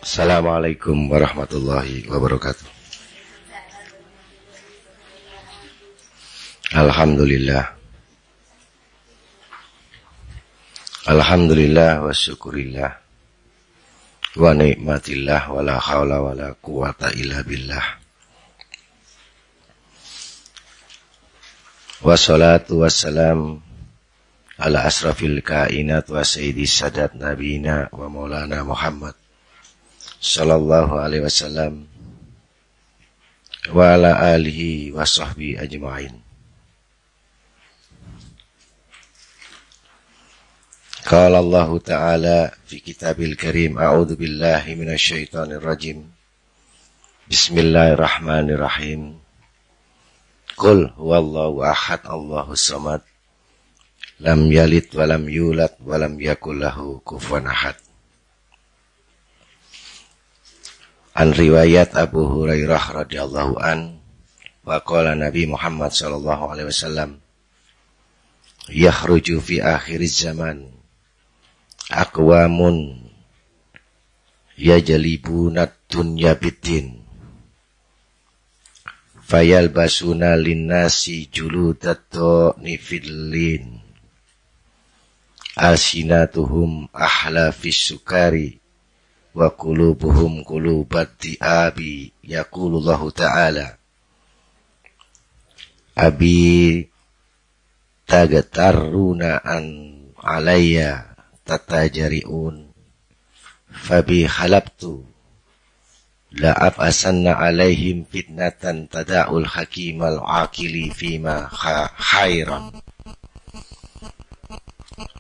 Assalamualaikum warahmatullahi wabarakatuh. Alhamdulillah. Alhamdulillah wa syukurillah wa ni'matillah wa la hawla wa la quwata illa billah. Wassalatu wassalam ala asrafil kainat wa sayyidis sadat nabina wa maulana Muhammad sallallahu alaihi wasallam wa ala alihi wa sahbihi ajma'in. Qala Allah Ta'ala fi kitabil karim, a'udzu billahi minasy syaithanir rajim. Bismillahirrahmanirrahim. Qul huwallahu ahad, Allahus samad, lam yalid wa lam yulad wa lam yakul lahu kufuwan ahad. An riwayat Abu Hurairah radhiyallahu an wa qala Nabi Muhammad sallallahu alaihi wasallam, yakhruju fi akhiriz zaman aqwamun yajlibuna dunya biddin fayalbasuna linnasi juludatto nifillin alsinatuhum ahla fis sukari wa qulubuhum qulubat di'abi. Yaqulullahu ta'ala, abi tagatarruna an alayya tatajari'un fabi khalabtu la afasanna alaihim fitnatan tada'ul hakimal aqili fima khairan.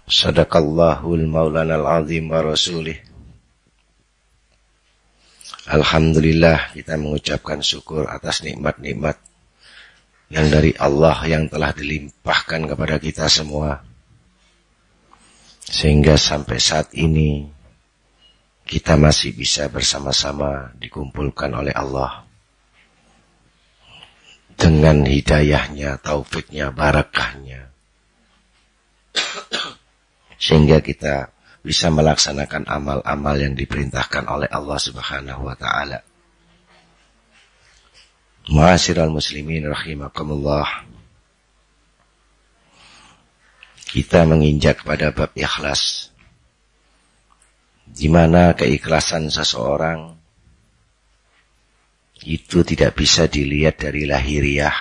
Sadaqallahul maulanal azim wa rasulih. Alhamdulillah, kita mengucapkan syukur atas nikmat-nikmat yang dari Allah yang telah dilimpahkan kepada kita semua, sehingga sampai saat ini kita masih bisa bersama-sama dikumpulkan oleh Allah dengan hidayahnya, taufiknya, barakahnya, sehingga kita bisa melaksanakan amal-amal yang diperintahkan oleh Allah Subhanahu wa ta'ala. Ma'asyiral muslimin rahimakumullah. Kita menginjak pada bab ikhlas, di mana keikhlasan seseorang itu tidak bisa dilihat dari lahiriah,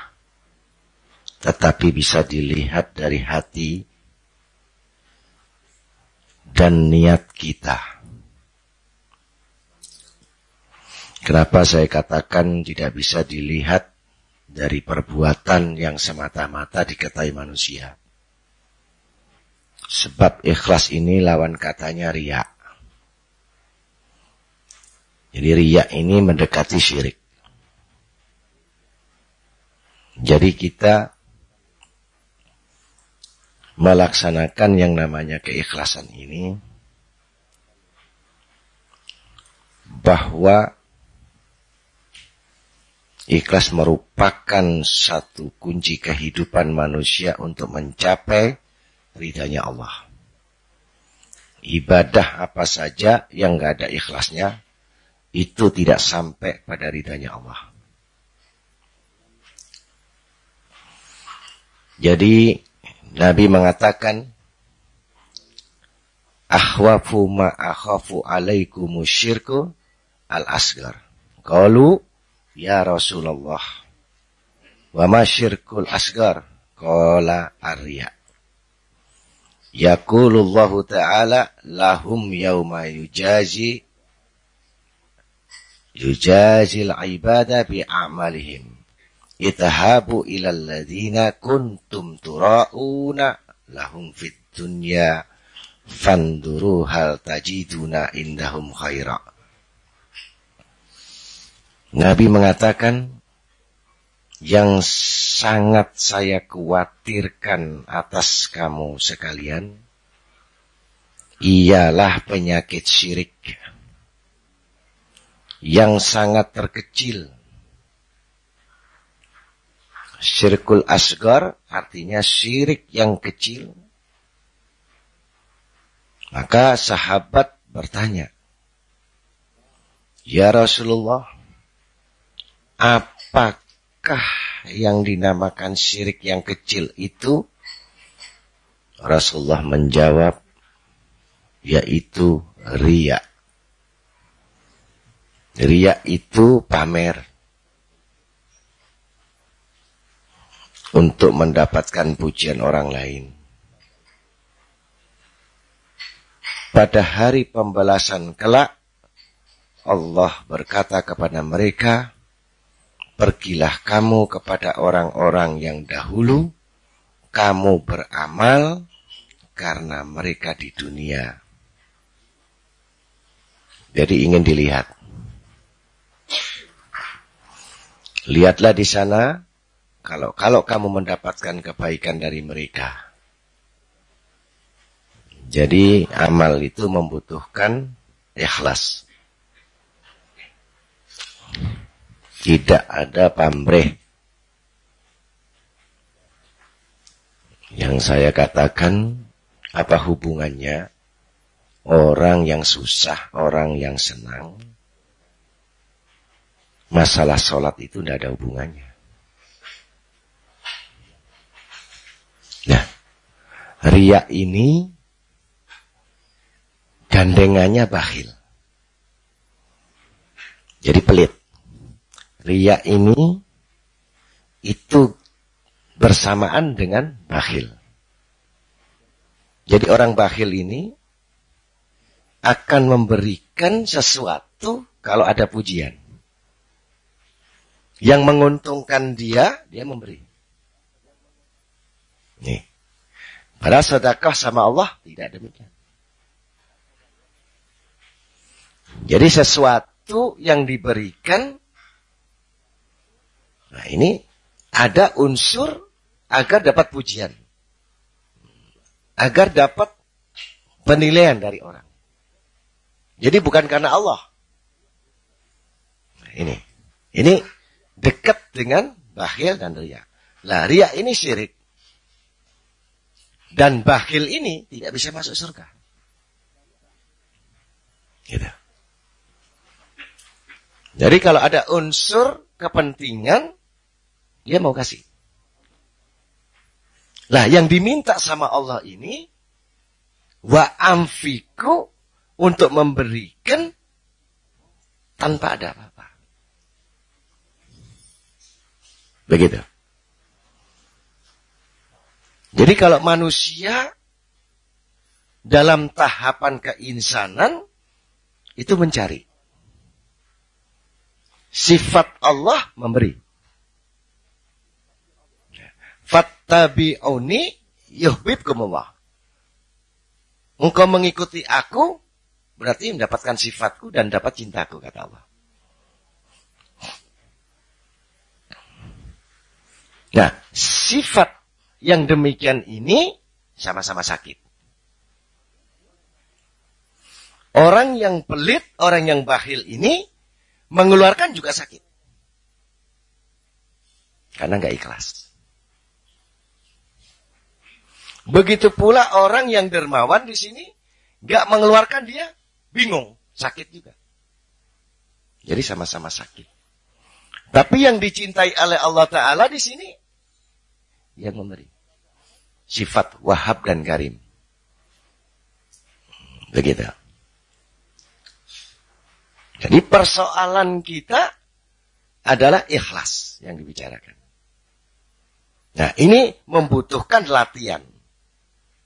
tetapi bisa dilihat dari hati dan niat kita. Kenapa saya katakan tidak bisa dilihat dari perbuatan yang semata-mata diketahui manusia? Sebab ikhlas ini lawan katanya riya. Jadi riya ini mendekati syirik. Jadi kita melaksanakan yang namanya keikhlasan ini, bahwa ikhlas merupakan satu kunci kehidupan manusia untuk mencapai ridhanya Allah. Ibadah apa saja yang gak ada ikhlasnya, itu tidak sampai pada ridhanya Allah. Jadi Nabi mengatakan, akhwafu ma akhafu alaikumu syirku al-asgar. Qalu ya Rasulullah, wa ma syirkul asgar? Qala ar-riya. Yaqulullahu ta'ala, lahum yawma yujazil ibada bi'amalihim itahabu ilal ladina kuntum tura'una lahum fid dunya fanduru hal tajiduna indahum khaira. Nabi mengatakan, yang sangat saya khawatirkan atas kamu sekalian ialah penyakit syirik yang sangat terkecil. Syirkul asgar artinya syirik yang kecil. Maka sahabat bertanya, Ya Rasulullah, apakah yang dinamakan syirik yang kecil itu? Rasulullah menjawab, yaitu riya. Riya itu pamer untuk mendapatkan pujian orang lain. Pada hari pembalasan kelak, Allah berkata kepada mereka, pergilah kamu kepada orang-orang yang dahulu, kamu beramal karena mereka di dunia. Jadi ingin dilihat. Lihatlah di sana, kalau kamu mendapatkan kebaikan dari mereka. Jadi amal itu membutuhkan ikhlas. Tidak ada pamrih. Yang saya katakan, apa hubungannya orang yang susah, orang yang senang? Masalah sholat itu tidak ada hubungannya. Nah, riya ini gandengannya bakhil. Jadi pelit. Riya ini itu bersamaan dengan bakhil. Jadi orang bakhil ini akan memberikan sesuatu kalau ada pujian. Yang menguntungkan dia memberi. Nih. Padahal sedekah sama Allah tidak demikian. Jadi sesuatu yang diberikan, nah ini ada unsur agar dapat pujian. Agar dapat penilaian dari orang. Jadi bukan karena Allah. Nah, ini dekat dengan bakhil dan riya. Lah riya ini syirik. Dan bakhil ini tidak bisa masuk surga. Gitu. Jadi kalau ada unsur kepentingan, dia mau kasih. Lah yang diminta sama Allah ini, wa amfiku, untuk memberikan tanpa ada apa-apa. Begitu. Jadi kalau manusia dalam tahapan keinsanan itu mencari. Sifat Allah memberi. Fattabi'uni yuhibbukumullah. Engkau mengikuti aku berarti mendapatkan sifatku dan dapat cintaku, kata Allah. Nah, sifat yang demikian ini sama-sama sakit. Orang yang pelit, orang yang bakhil ini mengeluarkan juga sakit. Karena nggak ikhlas. Begitu pula orang yang dermawan di sini nggak mengeluarkan, dia bingung, sakit juga. Jadi sama-sama sakit. Tapi yang dicintai oleh Allah Ta'ala di sini yang memberi. Sifat Wahhab dan Karim. Begitu. Jadi persoalan kita adalah ikhlas yang dibicarakan. Nah, ini membutuhkan latihan.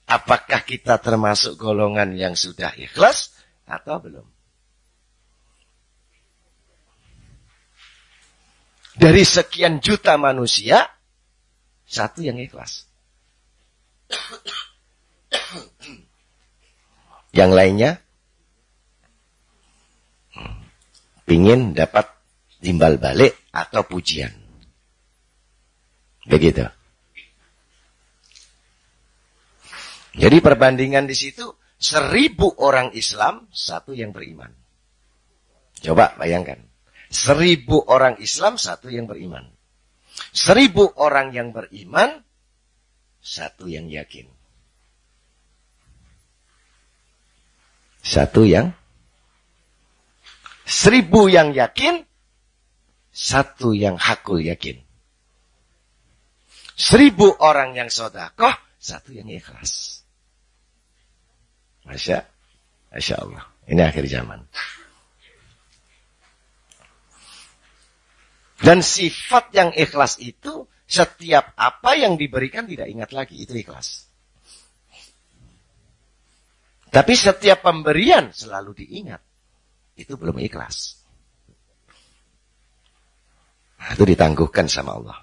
Apakah kita termasuk golongan yang sudah ikhlas atau belum? Dari sekian juta manusia, satu yang ikhlas. Yang lainnya ingin dapat timbal balik atau pujian. Begitu. Jadi perbandingan di situ 1000 orang Islam, satu yang beriman. Coba bayangkan. 1000 orang Islam, satu yang beriman. 1000 orang yang beriman, satu yang yakin. Satu yang 1000 yang yakin, 1 yang hakul yakin. 1000 orang yang sedekah, 1 yang ikhlas. Masya Allah. Ini akhir zaman. Dan sifat yang ikhlas itu, setiap apa yang diberikan tidak ingat lagi. Itu ikhlas. Tapi setiap pemberian selalu diingat. Itu belum ikhlas. Nah, itu ditangguhkan sama Allah.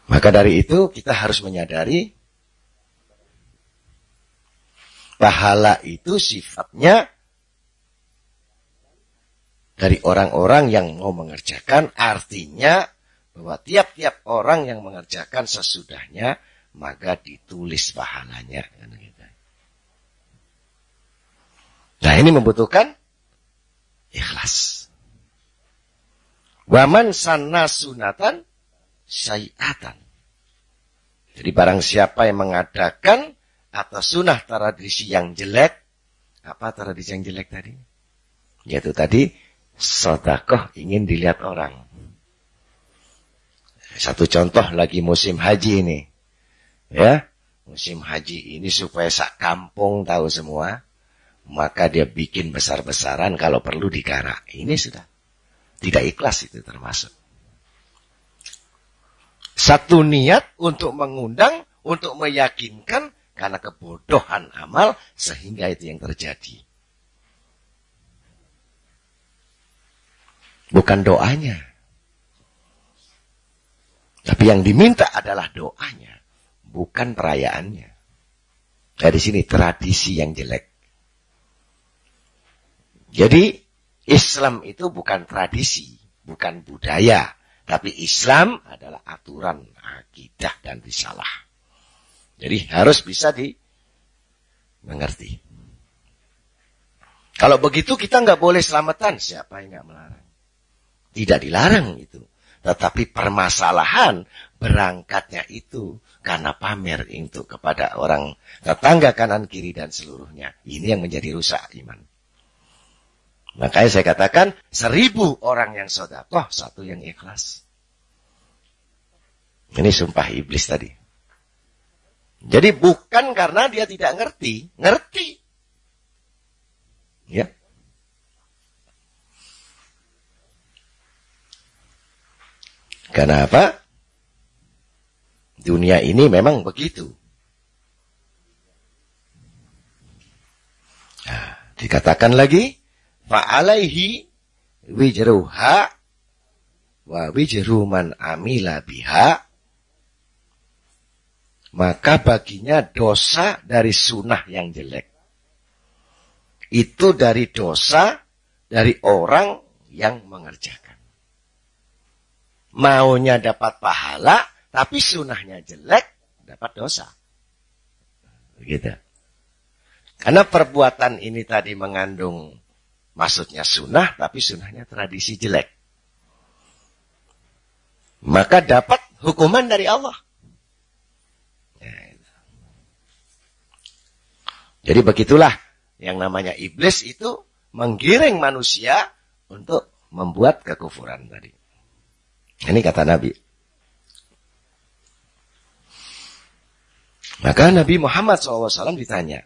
Maka dari itu kita harus menyadari pahala itu sifatnya dari orang-orang yang mau mengerjakan, artinya bahwa tiap-tiap orang yang mengerjakan sesudahnya maka ditulis pahalanya. Nah, ini membutuhkan ikhlas. Waman sanna sunatan syai'atan. Jadi barang siapa yang mengadakan atau sunnah tradisi yang jelek, apa tradisi yang jelek tadi? Yaitu tadi sedekah ingin dilihat orang. Satu contoh lagi musim haji ini. Ya, musim haji ini supaya sak kampung tahu semua, maka dia bikin besar-besaran kalau perlu dikarak. Ini sudah tidak ikhlas, itu termasuk. Satu niat untuk mengundang, untuk meyakinkan, karena kebodohan amal, sehingga itu yang terjadi. Bukan doanya. Tapi yang diminta adalah doanya, bukan perayaannya. Dari sini tradisi yang jelek. Jadi Islam itu bukan tradisi, bukan budaya. Tapi Islam adalah aturan, akidah, dan risalah. Jadi harus bisa dimengerti. Kalau begitu kita nggak boleh selamatan. Siapa yang nggak melarang? Tidak dilarang itu. Tetapi permasalahan berangkatnya itu karena pamer itu kepada orang tetangga kanan kiri dan seluruhnya. Ini yang menjadi rusak iman. Makanya saya katakan 1000 orang yang sedekah, 1 yang ikhlas. Ini sumpah iblis tadi. Jadi bukan karena dia tidak ngerti. Ngerti. Ya. Karena apa? Dunia ini memang begitu. Nah, dikatakan lagi, fa'alaihi wijruha wa wijru man amila biha. Maka baginya dosa dari sunnah yang jelek. Itu dari dosa dari orang yang mengerjakan. Maunya dapat pahala, tapi sunnahnya jelek, dapat dosa. Begitu. Karena perbuatan ini tadi mengandung maksudnya sunnah, tapi sunnahnya tradisi jelek. Maka dapat hukuman dari Allah. Jadi begitulah yang namanya iblis itu menggiring manusia untuk membuat kekufuran tadi. Ini kata Nabi. Maka Nabi Muhammad SAW ditanya,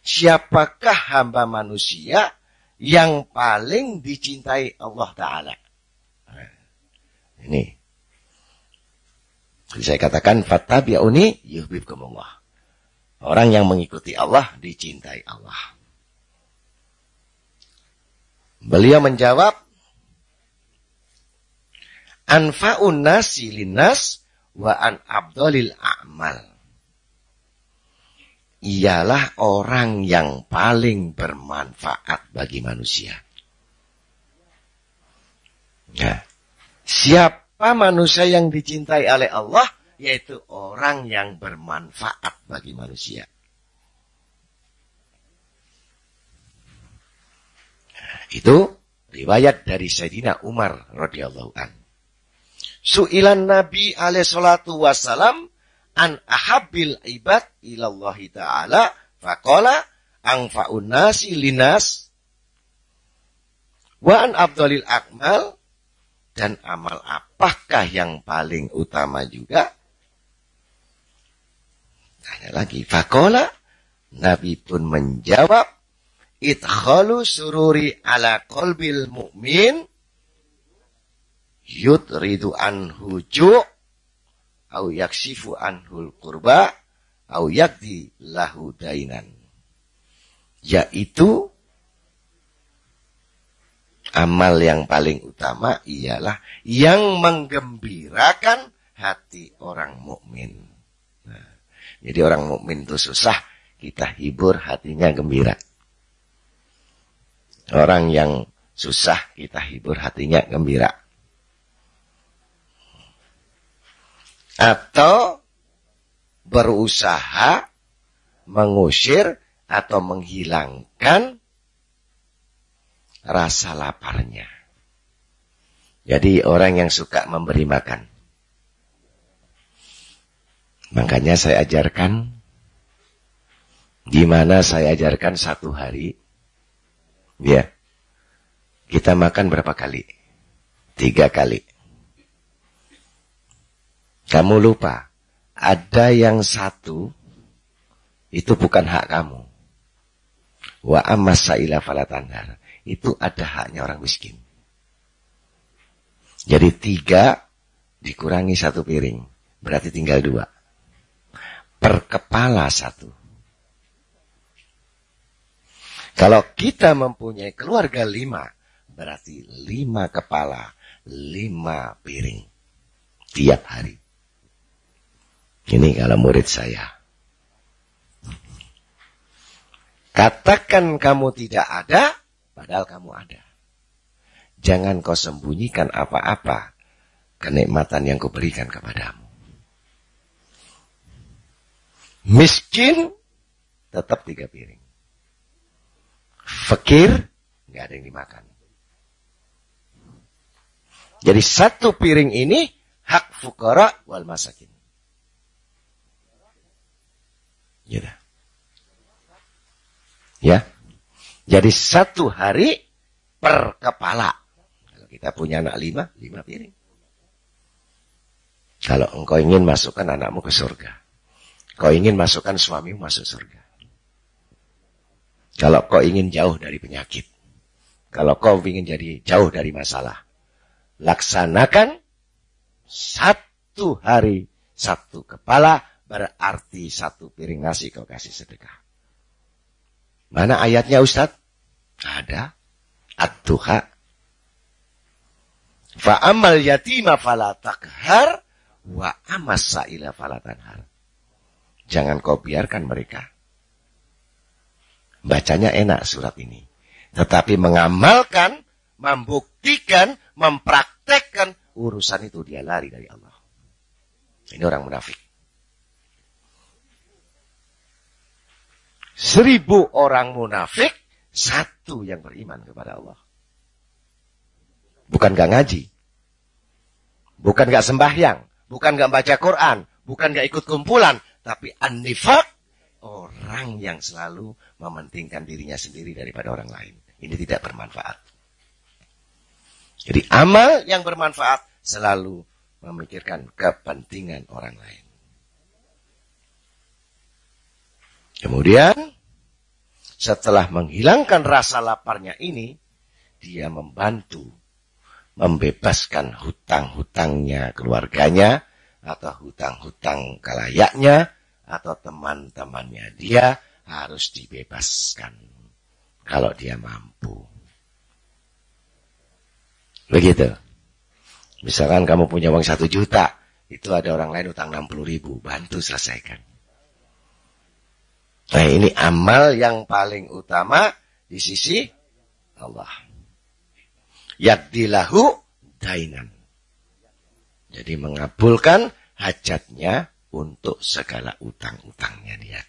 siapakah hamba manusia yang paling dicintai Allah Ta'ala? Nah, ini. Jadi saya katakan, fattabi'uni yuhibbukumullah. Orang yang mengikuti Allah, dicintai Allah. Beliau menjawab, anfa'un nasi linnas wa an abdolil a'mal. Ialah orang yang paling bermanfaat bagi manusia. Nah, siapa manusia yang dicintai oleh Allah? Yaitu orang yang bermanfaat bagi manusia. Itu riwayat dari Sayyidina Umar radhiyallahu anhu. Su'ilan Nabi alaihi salatu wassalam an ahabbil ibad ilallahi ta'ala faqala anfa'un nasi linas wa an afdalil akmal, dan amal apakah yang paling utama juga? Tanya lagi, faqala, Nabi pun menjawab, idkhalu sururi ala qalbil mu'min yudridu anhu ju' au yaksifu anhul qurba au yakdi lahu dainan. Yaitu amal yang paling utama ialah yang menggembirakan hati orang mukmin. Nah, jadi orang mukmin itu susah, kita hibur hatinya gembira. Orang yang susah kita hibur hatinya gembira. Atau berusaha mengusir atau menghilangkan rasa laparnya. Jadi orang yang suka memberi makan. Makanya saya ajarkan, gimana saya ajarkan satu hari, ya, kita makan berapa kali? 3 kali. Kamu lupa, ada yang satu, itu bukan hak kamu. Wa ammas sa'ila fala tanhar. Itu ada haknya orang miskin. Jadi 3 dikurangi 1 piring. Berarti tinggal 2. Per kepala 1. Kalau kita mempunyai keluarga 5, berarti 5 kepala, 5 piring. Tiap hari. Ini kalau murid saya. Katakan kamu tidak ada, padahal kamu ada. Jangan kau sembunyikan apa-apa kenikmatan yang kuberikan kepadamu. Miskin, tetap 3 piring. Fakir, nggak ada yang dimakan. Jadi 1 piring ini hak fuqara wal masakin. Ya. Jadi 1 hari per kepala. Kalau kita punya anak 5 piring. Kalau engkau ingin masukkan anakmu ke surga, kau ingin masukkan suamimu masuk surga. Kalau kau ingin jauh dari penyakit, kalau kau ingin jadi jauh dari masalah, laksanakan 1 hari 1 kepala, berarti 1 piring nasi kau kasih sedekah. Mana ayatnya Ustaz? Ada. Ad-duha. Fa'amal yatima fala takhar wa amas sa'ila fala tanhar. Jangan kau biarkan mereka. Bacanya enak surat ini. Tetapi mengamalkan, membuktikan, mempraktekkan, urusan itu dia lari dari Allah. Ini orang munafik. 1000 orang munafik, 1 yang beriman kepada Allah. Bukan gak ngaji. Bukan gak sembahyang. Bukan gak baca Quran. Bukan gak ikut kumpulan. Tapi an-nifaq, orang yang selalu mementingkan dirinya sendiri daripada orang lain. Ini tidak bermanfaat. Jadi amal yang bermanfaat selalu memikirkan kepentingan orang lain. Kemudian, setelah menghilangkan rasa laparnya ini, dia membantu membebaskan hutang-hutangnya keluarganya, atau hutang-hutang kelayaknya, atau teman-temannya. Dia harus dibebaskan kalau dia mampu. Begitu. Misalkan kamu punya uang 1 juta, itu ada orang lain utang 60.000, bantu selesaikan. Nah, ini amal yang paling utama di sisi Allah. Yakdilahu dainan. Jadi mengabulkan hajatnya untuk segala utang-utangnya dia.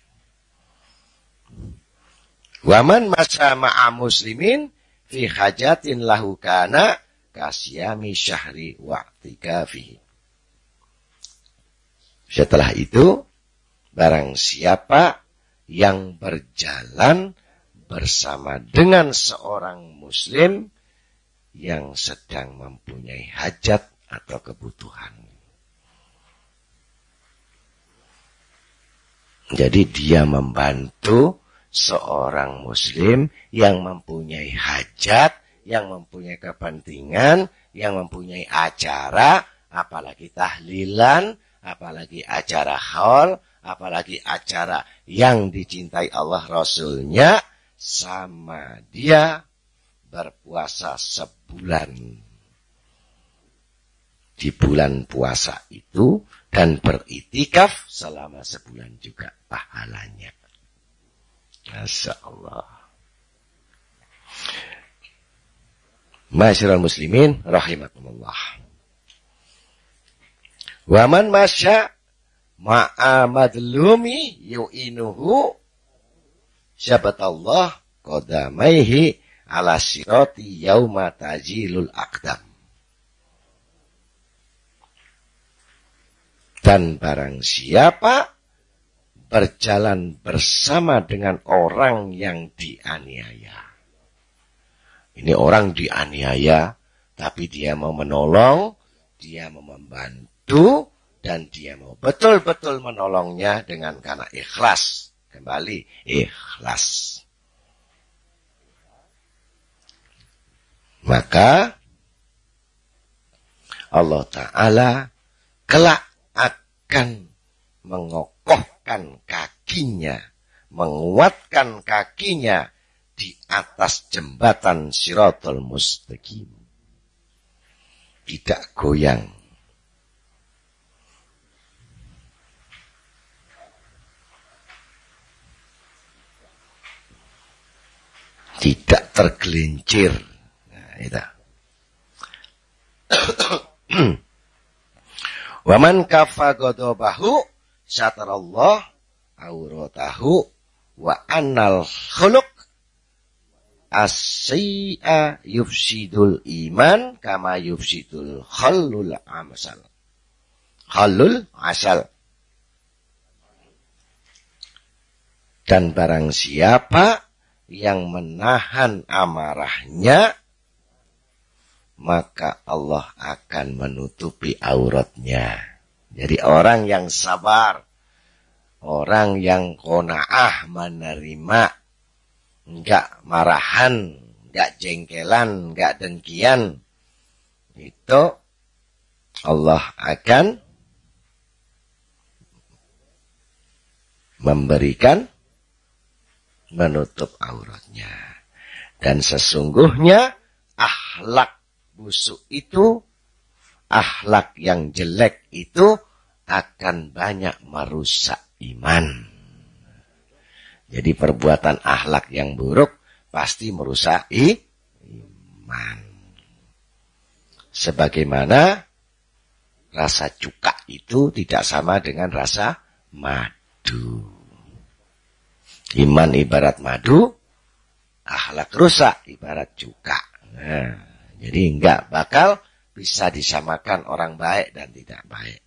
Waman masa ma'a muslimin fi hajatin lahu kana kasyami syahri wa'tika fihi. Setelah itu, barang siapa yang berjalan bersama dengan seorang muslim yang sedang mempunyai hajat atau kebutuhan. Jadi dia membantu seorang muslim yang mempunyai hajat, yang mempunyai kepentingan, yang mempunyai acara, apalagi tahlilan, apalagi acara haul, apalagi acara yang dicintai Allah Rasulnya, sama dia berpuasa sebulan. Di bulan puasa itu dan beritikaf selama sebulan juga pahalanya. Masya Allah. Ma'asyiral muslimin rahimakumullah. Wa man masya ma'a madlumi yu'inuhu syabatallah qadamaihi ala sirati yauma tajilul aqdam. Dan barang siapa berjalan bersama dengan orang yang dianiaya. Ini orang dianiaya, tapi dia mau menolong, dia mau membantu, dan dia mau betul-betul menolongnya dengan karena ikhlas. Kembali, ikhlas. Maka Allah Ta'ala kelak akan mengokohkan kakinya, menguatkan kakinya di atas jembatan Shiratal Mustaqim. Tidak goyang. Tidak tergelincir. Nah, itu. Waman kafa godobahu syatarallah auratahu wa annal khuluq as-sayyi'a yufsidul iman kama yufsidul khallul amsal. Khallul asal. Dan barang siapa yang menahan amarahnya, maka Allah akan menutupi auratnya. Jadi orang yang sabar, orang yang qanaah menerima, enggak marahan, enggak jengkelan, enggak dengkian, itu Allah akan memberikan menutup auratnya. Dan sesungguhnya akhlak busuk itu, akhlak yang jelek itu akan banyak merusak iman. Jadi perbuatan akhlak yang buruk pasti merusak iman. Sebagaimana rasa cuka itu tidak sama dengan rasa madu. Iman ibarat madu, akhlak rusak ibarat cuka. Nah, jadi enggak bakal bisa disamakan orang baik dan tidak baik.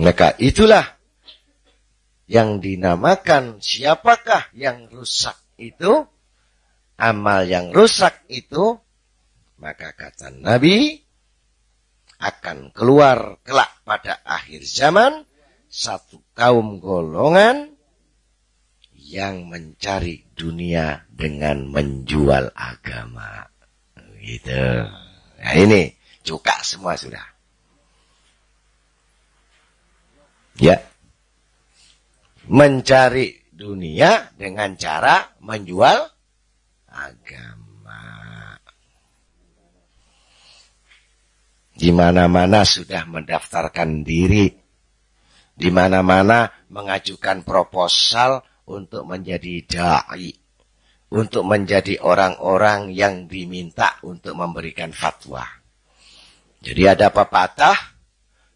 Maka itulah yang dinamakan siapakah yang rusak itu, amal yang rusak itu, maka kata Nabi akan keluar kelak pada akhir zaman satu kaum golongan yang mencari dunia dengan menjual agama. Gitu. Nah ini, cuka semua sudah. Ya. Mencari dunia dengan cara menjual agama. Di mana-mana sudah mendaftarkan diri. Di mana-mana mengajukan proposal untuk menjadi da'i, untuk menjadi orang-orang yang diminta untuk memberikan fatwa. Jadi ada pepatah,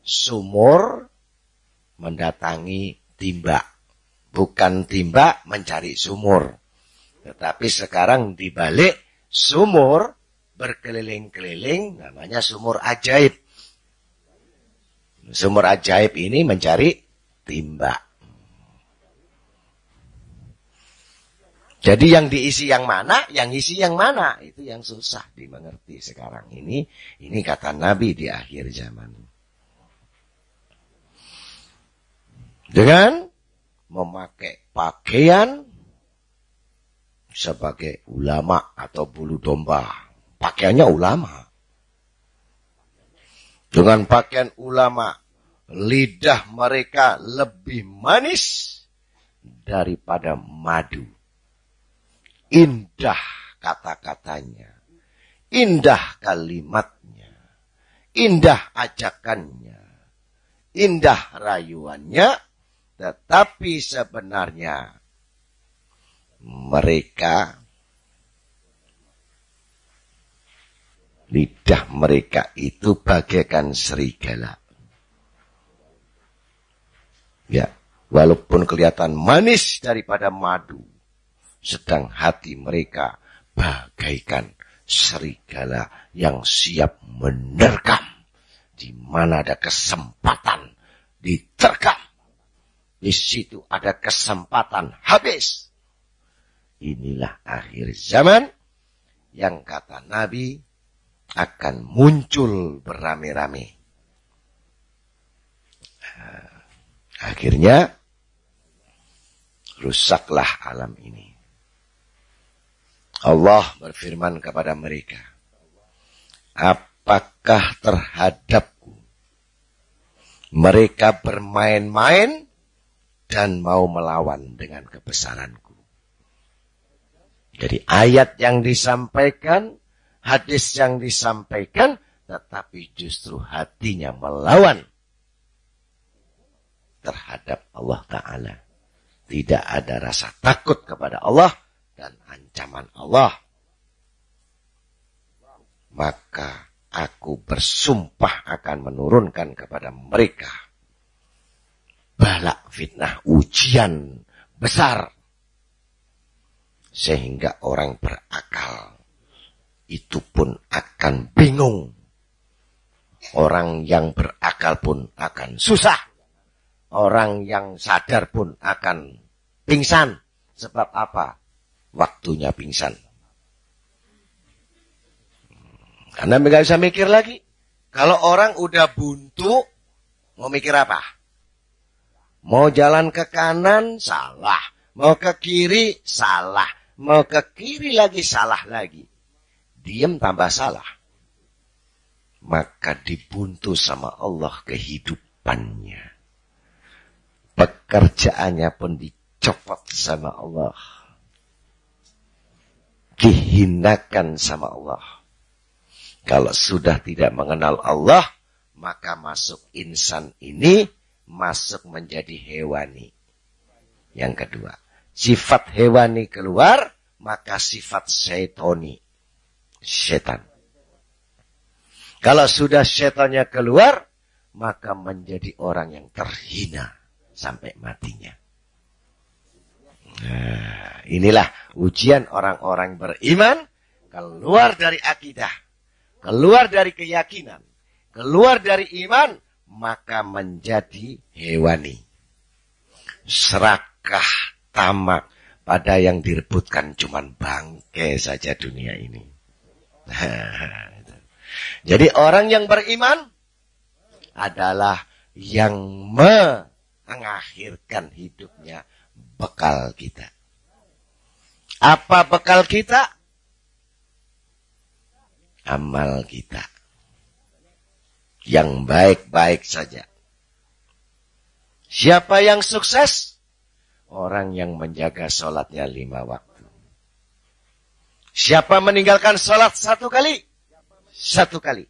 sumur mendatangi timba. Bukan timba mencari sumur. Tetapi sekarang dibalik, sumur berkeliling-keliling, namanya sumur ajaib. Sumur ajaib ini mencari timba. Jadi yang diisi yang mana, yang isi yang mana, itu yang susah dimengerti sekarang ini. Ini kata Nabi di akhir zaman. Dengan memakai pakaian sebagai ulama atau bulu domba. Pakaiannya ulama. Dengan pakaian ulama, lidah mereka lebih manis daripada madu. Indah kata-katanya, indah kalimatnya, indah ajakannya, indah rayuannya, tetapi sebenarnya mereka, lidah mereka itu bagaikan serigala. Ya, walaupun kelihatan manis daripada madu, sedang hati mereka bagaikan serigala yang siap menerkam. Di mana ada kesempatan diterkam, di situ ada kesempatan habis. Inilah akhir zaman yang kata Nabi akan muncul beramai-ramai. Akhirnya rusaklah alam ini. Allah berfirman kepada mereka, apakah terhadapku mereka bermain-main dan mau melawan dengan kebesaranku? Jadi ayat yang disampaikan, hadis yang disampaikan, tetapi justru hatinya melawan terhadap Allah Ta'ala. Tidak ada rasa takut kepada Allah dan ancaman Allah. Maka aku bersumpah akan menurunkan kepada mereka bala fitnah, ujian besar. Sehingga orang berakal itu pun akan bingung. Orang yang berakal pun akan susah. Orang yang sadar pun akan pingsan. Sebab apa? Waktunya pingsan. Karena nggak bisa mikir lagi. Kalau orang udah buntu, mau mikir apa? Mau jalan ke kanan, salah. Mau ke kiri, salah. Mau ke kiri lagi, salah lagi. Diam tambah salah. Maka dibuntu sama Allah kehidupannya. Pekerjaannya pun dicopot sama Allah. Dihinakan sama Allah. Kalau sudah tidak mengenal Allah, maka masuk insan ini, masuk menjadi hewani. Yang kedua, sifat hewani keluar, maka sifat syaitoni. Setan. Kalau sudah setannya keluar, maka menjadi orang yang terhina sampai matinya. Nah, inilah ujian orang-orang beriman, keluar dari akidah, keluar dari keyakinan, keluar dari iman, maka menjadi hewani. Serakah, tamak, pada yang direbutkan cuman bangkai saja dunia ini. Jadi orang yang beriman adalah yang mengakhirkan hidupnya bekal kita. Apa bekal kita? Amal kita. Yang baik-baik saja. Siapa yang sukses? Orang yang menjaga sholatnya 5 waktu. Siapa meninggalkan sholat 1 kali? 1 kali.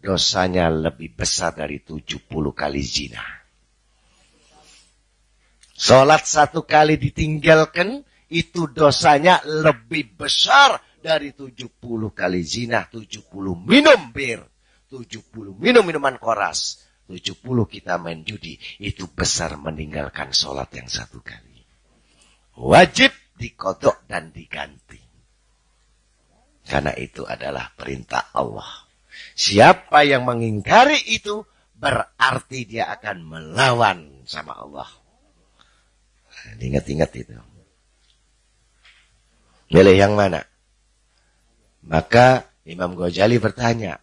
Dosanya lebih besar dari 70 kali zina. Sholat 1 kali ditinggalkan, itu dosanya lebih besar dari 70 kali zina, 70 minum bir, 70 minum minuman keras, 70 kita main judi. Itu besar meninggalkan sholat yang 1 kali. Wajib dikodok dan diganti. Karena itu adalah perintah Allah. Siapa yang mengingkari itu, berarti dia akan melawan sama Allah. Ingat-ingat itu. Milih yang mana? Maka Imam Ghazali bertanya,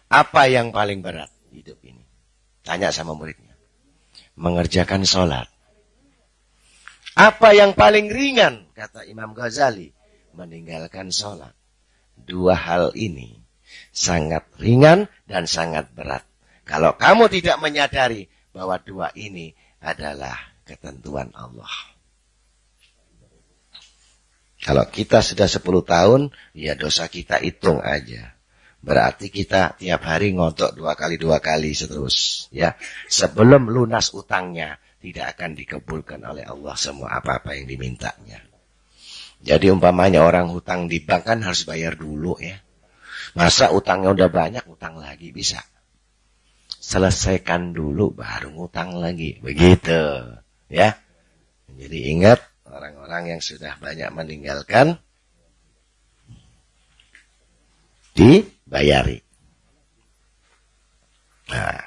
apa yang paling berat hidup ini? Tanya sama muridnya. Mengerjakan sholat. Apa yang paling ringan? Kata Imam Ghazali. Meninggalkan sholat. Dua hal ini sangat ringan dan sangat berat. Kalau kamu tidak menyadari bahwa dua ini adalah ketentuan Allah. Kalau kita sudah 10 tahun, ya dosa kita hitung aja. Berarti kita tiap hari ngontok 2 kali seterus. Ya, sebelum lunas utangnya, tidak akan dikabulkan oleh Allah semua apa-apa yang dimintanya. Jadi umpamanya orang hutang di bank kan harus bayar dulu ya. Masa utangnya udah banyak, utang lagi bisa. Selesaikan dulu baru ngutang lagi. Begitu. Ya. Jadi ingat, orang-orang yang sudah banyak meninggalkan, dibayari. Nah.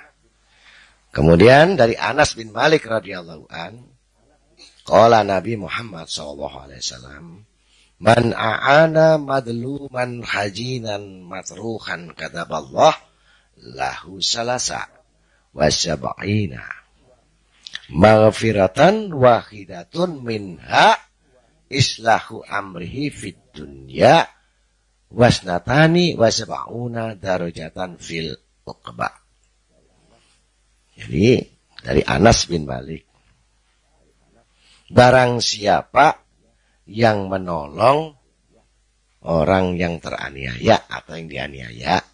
Kemudian dari Anas bin Malik radhiyallahu an, qala Nabi Muhammad sallallahu alaihi wasallam, man a'ana madluman hajinan matruhan kataballah lahu salasa wa sab'ina maghfiratan wahidatun minha islahu amrihi fid dunya wasnatani wa sab'una darajatan fil uqba. Jadi dari Anas bin Malik, barang siapa yang menolong orang yang teraniaya atau yang dianiaya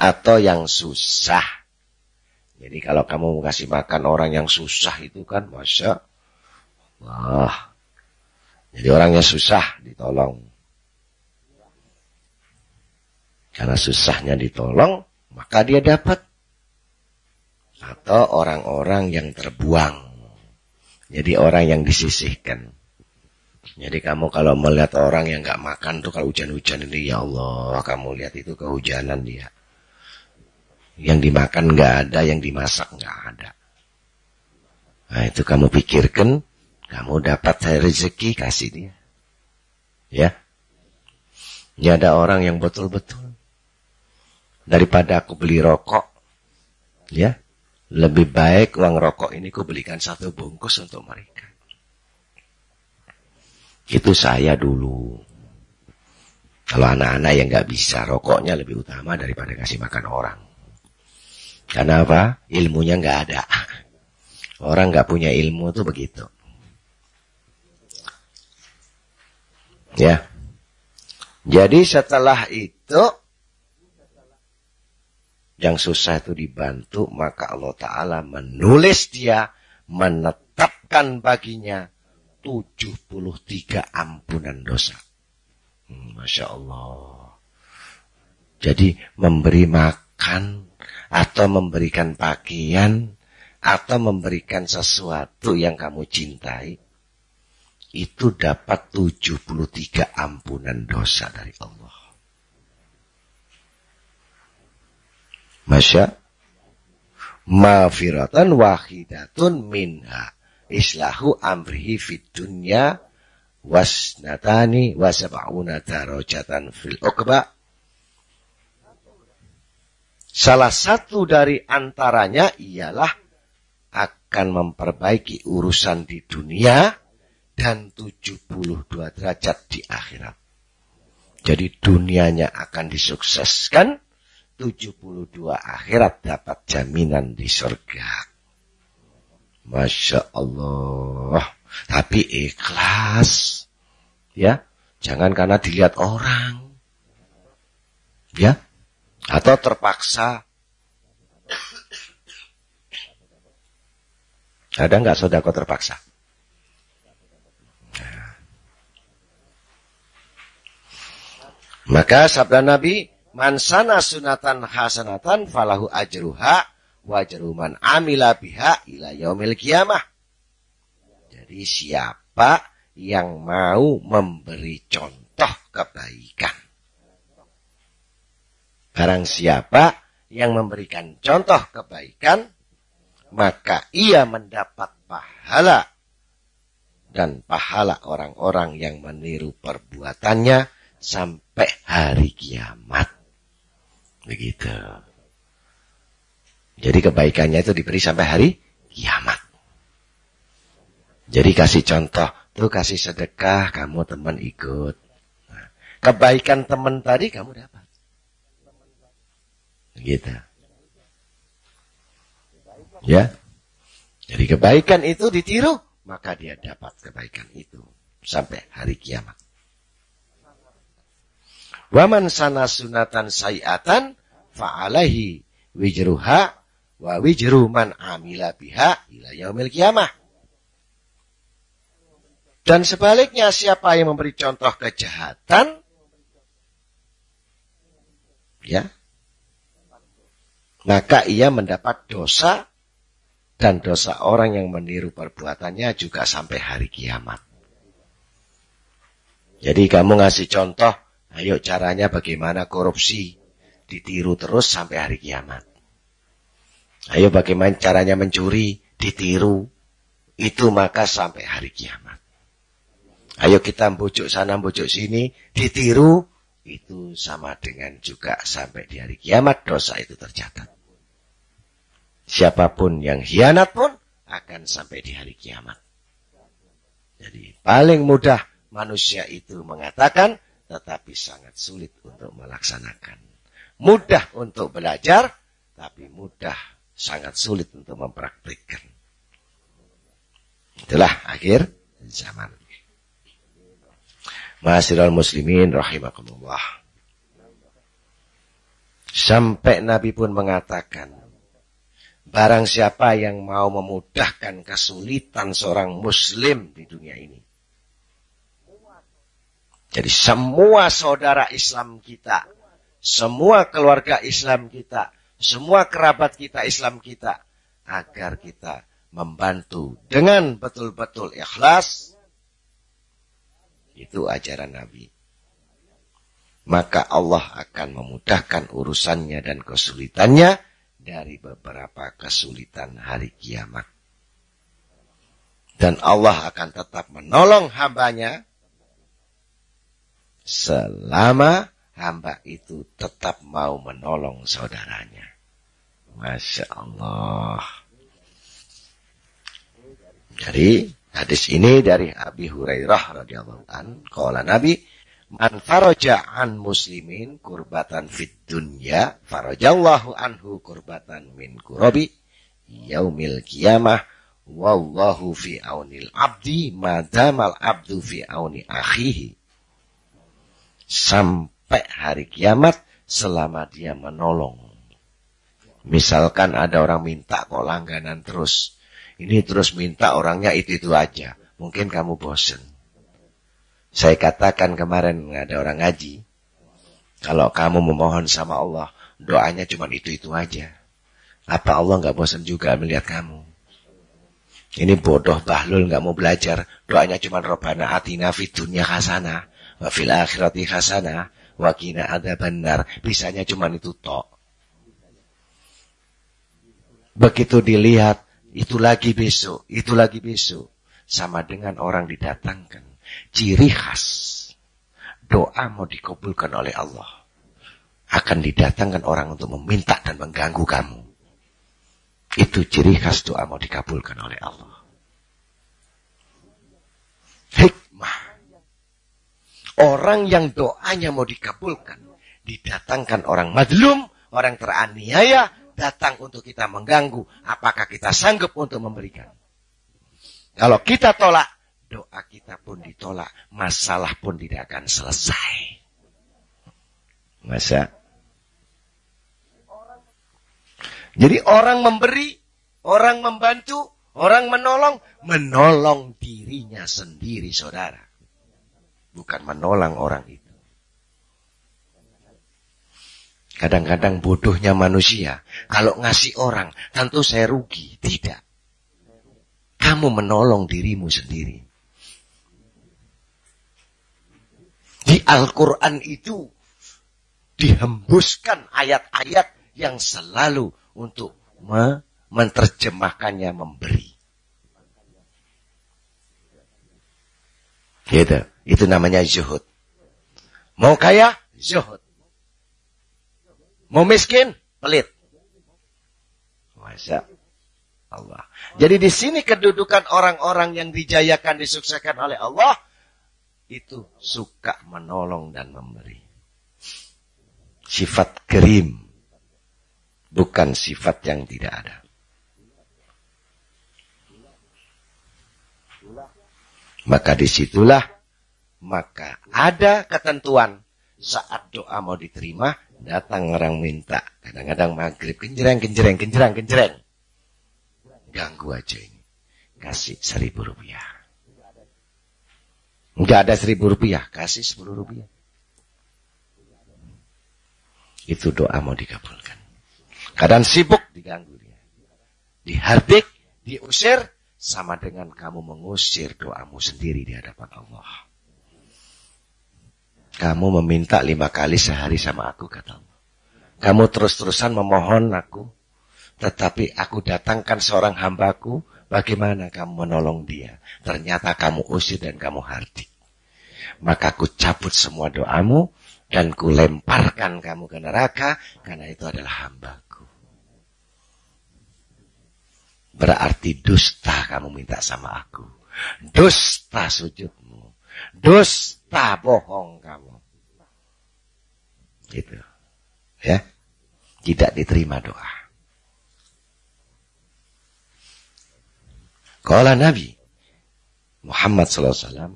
atau yang susah. Jadi kalau kamu mau kasih makan orang yang susah itu kan Masya Allah. Jadi orang yang susah ditolong. Karena susahnya ditolong, maka dia dapat. Atau orang-orang yang terbuang. Jadi orang yang disisihkan. Jadi kamu kalau melihat orang yang gak makan tuh kalau hujan-hujan ini, ya Allah, kamu lihat itu kehujanan dia. Yang dimakan gak ada, yang dimasak gak ada. Nah itu kamu pikirkan, kamu dapat rezeki, kasih dia. Ya. Ini ada orang yang betul-betul. Daripada aku beli rokok, ya. Lebih baik uang rokok ini ku belikan 1 bungkus untuk mereka. Itu saya dulu. Kalau anak-anak yang gak bisa, rokoknya lebih utama daripada kasih makan orang. Karena apa? Ilmunya gak ada. Orang gak punya ilmu tuh begitu. Ya. Jadi setelah itu, yang susah itu dibantu, maka Allah Ta'ala menulis dia, menetapkan baginya 73 ampunan dosa. Masya Allah. Jadi memberi makan, atau memberikan pakaian, atau memberikan sesuatu yang kamu cintai, itu dapat 73 ampunan dosa dari Allah. Masya maghfiratan wahidatun minha islahu amrihi fid dunya wasnatani wasab'una darajatan fil uqba. Salah satu dari antaranya ialah akan memperbaiki urusan di dunia dan 72 derajat di akhirat. Jadi dunianya akan disukseskan, 72 akhirat dapat jaminan di surga. Masya Allah. Tapi ikhlas. Ya. Jangan karena dilihat orang. Ya. Atau terpaksa. Ada nggak sedekah terpaksa? Nah. Maka sabda Nabi, man sana sunatan hasanatan falahu ajruha wa ajru man amila biha ila yaumil qiyamah. Jadi siapa yang mau memberi contoh kebaikan. Barang siapa yang memberikan contoh kebaikan, maka ia mendapat pahala. Dan pahala orang-orang yang meniru perbuatannya sampai hari kiamat. Begitu. Jadi kebaikannya itu diberi sampai hari kiamat. Jadi kasih contoh, tuh kasih sedekah, kamu teman ikut. Nah, kebaikan teman tadi kamu dapat. Gitu. Ya. Jadi kebaikan itu ditiru, maka dia dapat kebaikan itu sampai hari kiamat. Waman sana sunatan sayiatan fa'alaihi wijruha wa wijru man amila biha ila yaumil kiamah. Dan sebaliknya, siapa yang memberi contoh kejahatan, ya, maka ia mendapat dosa, dan dosa orang yang meniru perbuatannya juga sampai hari kiamat. Jadi kamu ngasih contoh, ayo caranya bagaimana korupsi, ditiru terus sampai hari kiamat. Ayo bagaimana caranya mencuri, ditiru, itu maka sampai hari kiamat. Ayo kita bujuk sana, bujuk sini, ditiru, itu sama dengan juga sampai di hari kiamat dosa itu tercatat. Siapapun yang khianat pun akan sampai di hari kiamat. Jadi paling mudah manusia itu mengatakan, tetapi sangat sulit untuk melaksanakan. Mudah untuk belajar, tapi sangat sulit untuk mempraktikkan. Itulah akhir zaman. Ma'asyiral muslimin rahimakumullah. Sampai Nabi pun mengatakan, barang siapa yang mau memudahkan kesulitan seorang muslim di dunia ini. Jadi semua saudara Islam kita, semua keluarga Islam kita, semua kerabat kita Islam kita, agar kita membantu dengan betul-betul ikhlas. Itu ajaran Nabi. Maka Allah akan memudahkan urusannya dan kesulitannya dari beberapa kesulitan hari kiamat. Dan Allah akan tetap menolong hambanya selama hamba itu tetap mau menolong saudaranya. Masya Allah. Jadi hadis ini dari Abi Hurairah radhiyallahu an, qala Nabi, man faraja an muslimin kurbatan fid dunya, farajallahu anhu kurbatan min kurabi yaumil qiyamah, wallahu fi aunil abdi madamal abdu fi auni akhihi. Sampai hari kiamat selama dia menolong. Misalkan ada orang minta kok langganan terus. Ini terus minta orangnya itu-itu aja. Mungkin kamu bosen. Saya katakan kemarin ada orang ngaji. Kalau kamu memohon sama Allah, doanya cuma itu-itu aja. Apa Allah nggak bosen juga melihat kamu? Ini bodoh bahlul nggak mau belajar. Doanya cuma Rabbana atina fid dunya hasanah wa fil akhirati hasanah wa qina adzabannar. Bisanya cuma itu tok. Begitu dilihat, itu lagi besok, itu lagi besok. Sama dengan orang didatangkan. Ciri khas doa mau dikabulkan oleh Allah. Akan didatangkan orang untuk meminta dan mengganggu kamu. Itu ciri khas doa mau dikabulkan oleh Allah. Hikmah. Orang yang doanya mau dikabulkan, didatangkan orang madlum, orang teraniaya, datang untuk kita mengganggu. Apakah kita sanggup untuk memberikan? Kalau kita tolak, doa kita pun ditolak. Masalah pun tidak akan selesai. Masa? Jadi orang memberi, orang membantu, orang menolong dirinya sendiri, saudara. Bukan menolong orang itu. Kadang-kadang bodohnya manusia. Kalau ngasih orang, tentu saya rugi. Tidak. Kamu menolong dirimu sendiri. Di Al-Quran itu dihembuskan ayat-ayat yang selalu untuk menerjemahkannya, memberi. Gitu. Itu namanya zuhud. Mau kaya, zuhud. Mau miskin, pelit. Masya Allah. Jadi di sini kedudukan orang-orang yang dijayakan, disuksesan oleh Allah, itu suka menolong dan memberi. Sifat karim, bukan sifat yang tidak ada. Maka disitulah, maka ada ketentuan saat doa mau diterima, datang orang minta. Kadang-kadang maghrib, kenjereng. Ganggu aja ini. Kasih 1.000 rupiah. Enggak ada 1.000 rupiah, kasih 10 rupiah. Itu doa mau dikabulkan. Kadang sibuk, diganggu dia. Dihardik, diusir, sama dengan kamu mengusir doamu sendiri di hadapan Allah. Kamu meminta 5 kali sehari sama aku, kata Allah. Kamu terus-terusan memohon aku, tetapi aku datangkan seorang hambaku, bagaimana kamu menolong dia? Ternyata kamu usir dan kamu hardik. Maka aku cabut semua doamu, dan ku lemparkan kamu ke neraka, karena itu adalah hambaku. Berarti dusta kamu minta sama aku. Dusta sujudmu. Dusta bohong kamu. Gitu. Ya. Tidak diterima doa. Qala Nabi Muhammad SAW,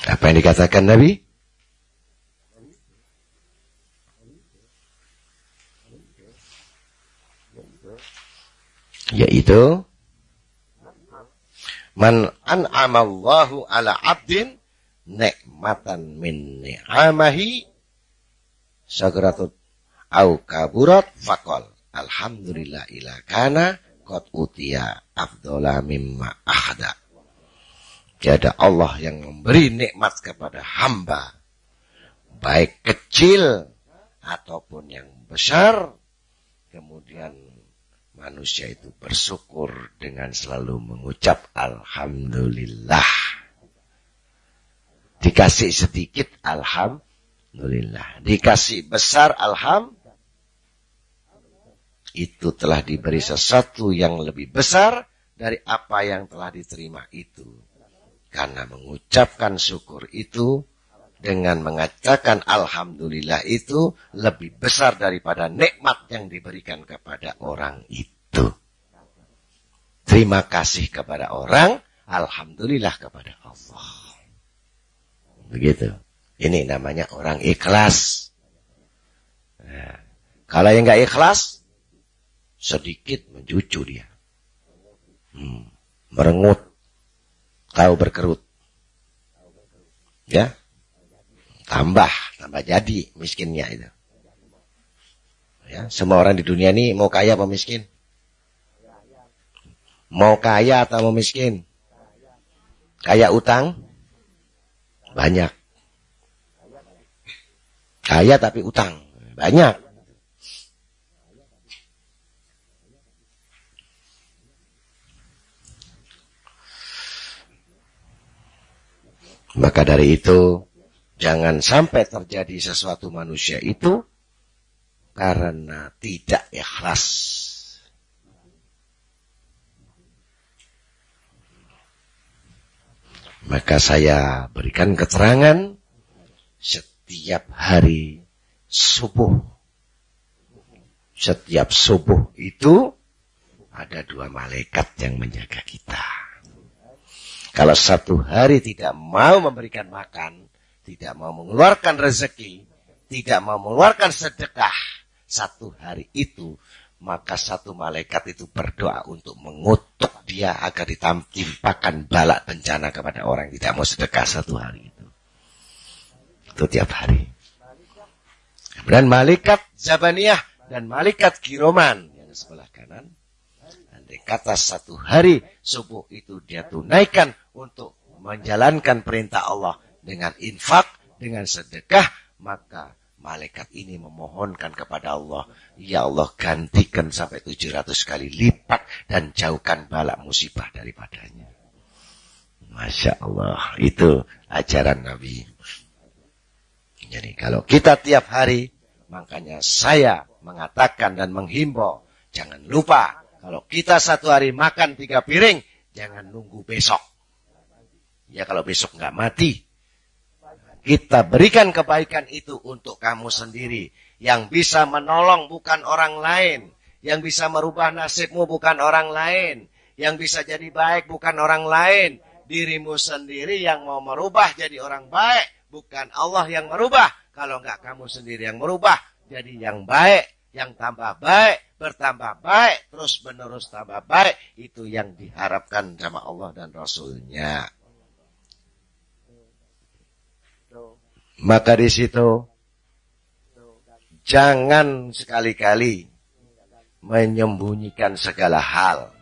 apa yang dikatakan Nabi? Yaitu man an'amallahu ala abdin ni'matan min ni'amahi sagratut au kaburat faqal alhamdulillah ila kana qad utiya afdhala mimma ahada. Tiada Allah yang memberi nikmat kepada hamba, baik kecil ataupun yang besar, kemudian manusia itu bersyukur dengan selalu mengucap alhamdulillah. Dikasih sedikit alhamdulillah, dikasih besar alhamdulillah. Itu telah diberi sesuatu yang lebih besar dari apa yang telah diterima itu. Karena mengucapkan syukur itu dengan mengatakan alhamdulillah itu lebih besar daripada nikmat yang diberikan kepada orang itu. Terima kasih kepada orang, alhamdulillah kepada Allah. Begitu. Ini namanya orang ikhlas. Nah, kalau yang nggak ikhlas, sedikit mencucu dia. Merengut, tahu berkerut. Ya. Tambah jadi miskinnya itu. Ya, semua orang di dunia ini mau kaya apa miskin? Mau kaya atau mau miskin? Kaya utang? Banyak. Kaya tapi utang? Banyak. Maka dari itu, jangan sampai terjadi sesuatu manusia itu karena tidak ikhlas. Maka saya berikan keterangan setiap hari subuh. Setiap subuh itu ada 2 malaikat yang menjaga kita. Kalau satu hari tidak mau memberikan makan, tidak mau mengeluarkan rezeki, tidak mau mengeluarkan sedekah, satu hari itu, maka satu malaikat itu berdoa untuk mengutuk dia agar ditimpakan bala bencana kepada orang yang tidak mau sedekah satu hari itu. Itu tiap hari. Dan malaikat Zabaniyah dan malaikat Kiroman yang sebelah kanan. andai kata satu hari subuh itu dia tunaikan untuk menjalankan perintah Allah dengan infak, dengan sedekah, maka malaikat ini memohonkan kepada Allah, ya Allah gantikan sampai 700 kali lipat dan jauhkan bala musibah daripadanya. Masya Allah, itu ajaran Nabi. Jadi kalau kita tiap hari, makanya saya mengatakan dan menghimbau, jangan lupa kalau kita satu hari makan 3 piring, jangan nunggu besok. Ya kalau besok nggak mati, kita berikan kebaikan itu untuk kamu sendiri. Yang bisa menolong bukan orang lain. Yang bisa merubah nasibmu bukan orang lain. Yang bisa jadi baik bukan orang lain. Dirimu sendiri yang mau merubah jadi orang baik. Bukan Allah yang merubah. Kalau enggak kamu sendiri yang merubah. Jadi yang baik, yang tambah baik, bertambah baik, terus menerus tambah baik. Itu yang diharapkan sama Allah dan Rasulnya. Maka di situ jangan sekali-kali menyembunyikan segala hal.